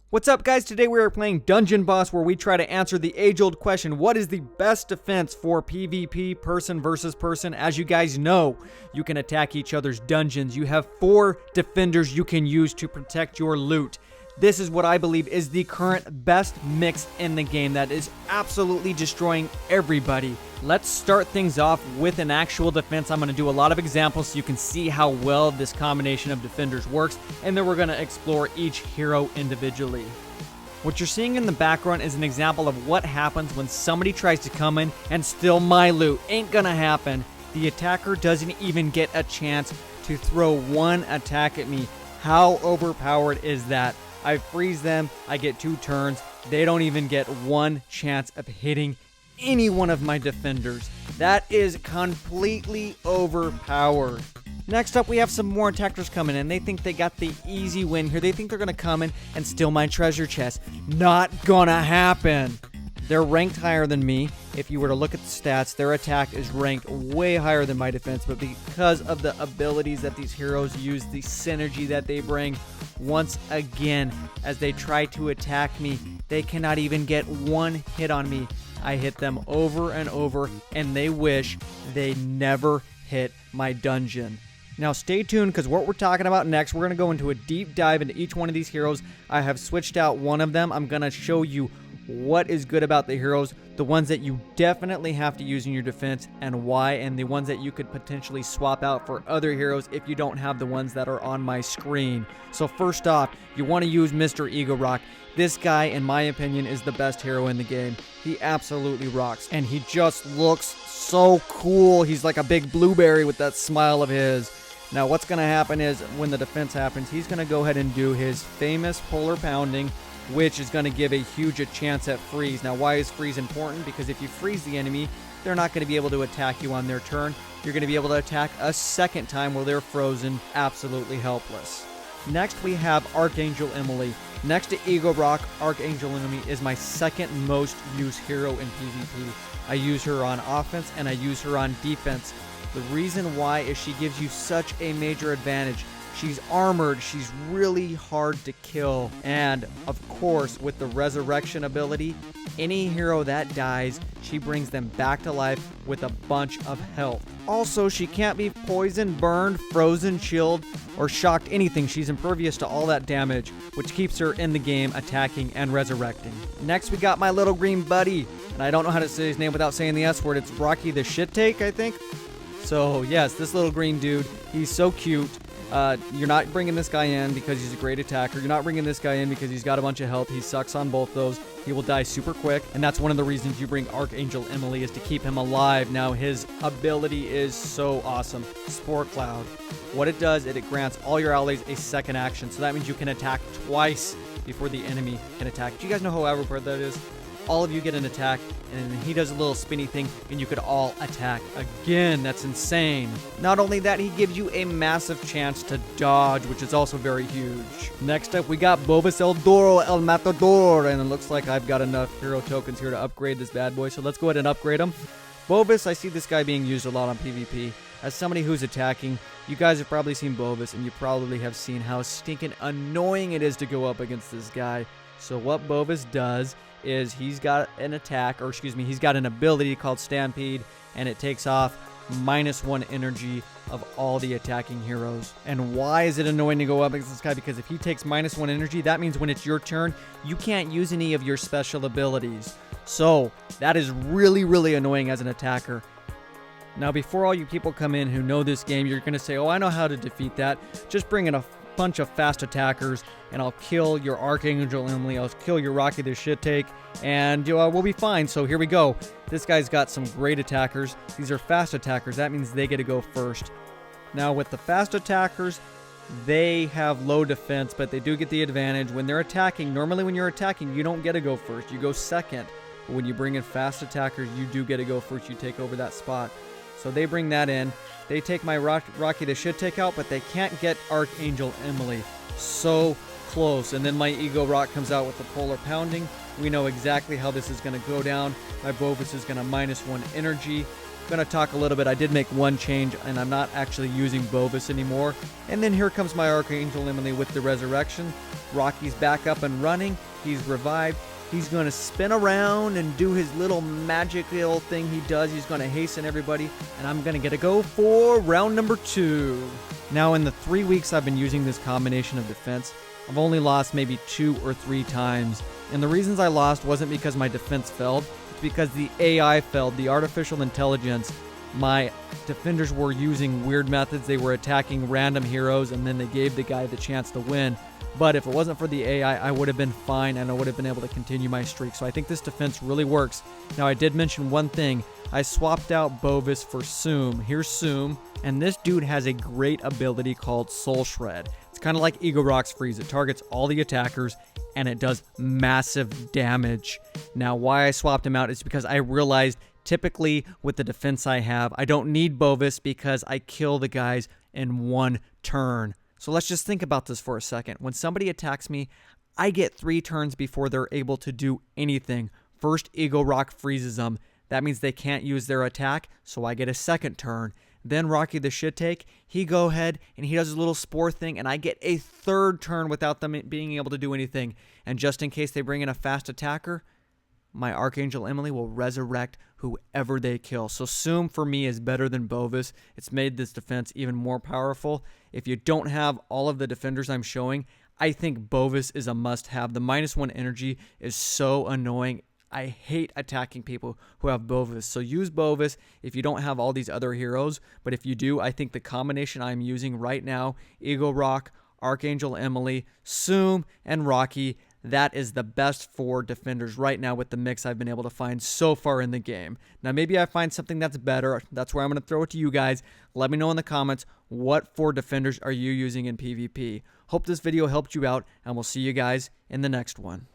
What's up, guys? Today we are playing Dungeon Boss, where we try to answer the age-old question: what is the best defense for PvP, person versus person? As you guys know, you can attack each other's dungeons. You have 4 defenders you can use to protect your loot. This is what I believe is the current best mix in the game that is absolutely destroying everybody. Let's start things off with an actual defense. I'm going to do a lot of examples so you can see how well this combination of defenders works, and then we're going to explore each hero individually. What you're seeing in the background is an example of what happens when somebody tries to come in and steal my loot. Ain't gonna happen. The attacker doesn't even get a chance to throw one attack at me. How overpowered is that? I freeze them, I get 2 turns, they don't even get one chance of hitting any one of my defenders. That is completely overpowered. Next up, we have some more attackers coming in. They think they got the easy win here. They think they're gonna come in and steal my treasure chest. Not gonna happen. They're ranked higher than me. If you were to look at the stats, their attack is ranked way higher than my defense, but because of the abilities that these heroes use, the synergy that they bring, once again, as they try to attack me, they cannot even get one hit on me. I hit them over and over, and they wish they never hit my dungeon. Now stay tuned, because what we're talking about next, we're going to go into a deep dive into each one of these heroes. I have switched out one of them. I'm going to show you what is good about the heroes, the ones that you definitely have to use in your defense and why, and the ones that you could potentially swap out for other heroes if you don't have the ones that are on my screen. So first off, you want to use Mr. Igorok. This guy, in my opinion, is the best hero in the game. He absolutely rocks, and he just looks so cool. He's like a big blueberry with that smile of his. Now what's going to happen is, when the defense happens, he's going to go ahead and do his famous polar pounding, which is going to give a huge chance at freeze. Now, why is freeze important? Because if you freeze the enemy, they're not going to be able to attack you on their turn. You're going to be able to attack a second time while they're frozen, absolutely helpless. Next, we have Archangel Emily. Next to Igorok, Archangel Emily is my second most used hero in PvP. I use her on offense and I use her on defense. The reason why is she gives you such a major advantage. She's armored, she's really hard to kill, and of course, with the resurrection ability, any hero that dies, she brings them back to life with a bunch of health. Also, she can't be poisoned, burned, frozen, chilled, or shocked anything. She's impervious to all that damage, which keeps her in the game attacking and resurrecting. Next, we got my little green buddy, and I don't know how to say his name without saying the S word. It's Rocky the Shiitake, I think. So yes, this little green dude, he's so cute. You're not bringing this guy in because he's a great attacker. You're not bringing this guy in because he's got a bunch of health. He sucks on both those. He will die super quick, and that's one of the reasons you bring Archangel Emily, is to keep him alive. Now, his ability is so awesome. Spore Cloud. What it does is it grants all your allies a second action, so that means you can attack twice before the enemy can attack. Do you guys know how overpowered that is? All of you get an attack, and he does a little spinny thing, and you could all attack again. That's insane. Not only that, he gives you a massive chance to dodge, which is also very huge. Next up, we got Bovus El Doro El Matador, and it looks like I've got enough hero tokens here to upgrade this bad boy, so let's go ahead and upgrade him. Bovus, I see this guy being used a lot on PvP. As somebody who's attacking, you guys have probably seen Bovus, and you probably have seen how stinking annoying it is to go up against this guy. So what Bovus does is he's got an attack, or excuse me, he's got an ability called Stampede, and it takes off -1 energy of all the attacking heroes. And why is it annoying to go up against this guy? Because if he takes -1 energy, that means when it's your turn, you can't use any of your special abilities. So that is really, really annoying as an attacker. Now, before all you people come in who know this game, you're going to say, oh, I know how to defeat that. Just bring in a bunch of fast attackers, and I'll kill your Archangel Emily, I'll kill your Rocky the Shiitake, and we'll be fine. So here we go. This guy's got some great attackers. These are fast attackers. That means they get to go first. Now, with the fast attackers, they have low defense, but they do get the advantage when they're attacking. Normally when you're attacking, you don't get to go first, you go second. But when you bring in fast attackers, you do get to go first. You take over that spot. So they bring that in. They take my Rocky the Shiitake out, but they can't get Archangel Emily. So close. And then my Igorok comes out with the polar pounding. We know exactly how this is going to go down. My Bovus is going to -1 energy. Gonna talk a little bit. I did make one change, and I'm not actually using Bovus anymore. And then here comes my Archangel Emily with the resurrection. Rocky's back up and running. He's revived. He's gonna spin around and do his little magical thing he does. He's gonna hasten everybody, and I'm gonna get a go for round number 2. Now, in the 3 weeks I've been using this combination of defense, I've only lost maybe 2 or 3 times. And the reasons I lost wasn't because my defense failed. Because the AI failed, the artificial intelligence. My defenders were using weird methods. They were attacking random heroes, and then they gave the guy the chance to win. But if it wasn't for the AI, I would have been fine, and I would have been able to continue my streak. So I think this defense really works. Now, I did mention one thing. I swapped out Bovus for Tsume. Here's Tsume, and this dude has a great ability called Soul Shred. It's kind of like Igorok's freeze. It targets all the attackers, and it does massive damage. Now, why I swapped him out is because I realized typically with the defense I have, I don't need Bovus because I kill the guys in 1 turn. So let's just think about this for a second. When somebody attacks me, I get 3 turns before they're able to do anything. First, Igorok freezes them. That means they can't use their attack, so I get a 2nd turn. Then Rocky the Shiitake, he go ahead and he does his little spore thing, and I get a 3rd turn without them being able to do anything. And just in case they bring in a fast attacker, my Archangel Emily will resurrect whoever they kill. So Tsume for me is better than Bovus. It's made this defense even more powerful. If you don't have all of the defenders I'm showing, I think Bovus is a must-have. The -1 energy is so annoying. I hate attacking people who have Bovus. So use Bovus if you don't have all these other heroes. But if you do, I think the combination I'm using right now, Igorok, Archangel Emily, Tsume, and Rocky, that is the best for defenders right now with the mix I've been able to find so far in the game. Now, maybe I find something that's better. That's where I'm going to throw it to you guys. Let me know in the comments, what 4 defenders are you using in PvP? Hope this video helped you out, and we'll see you guys in the next one.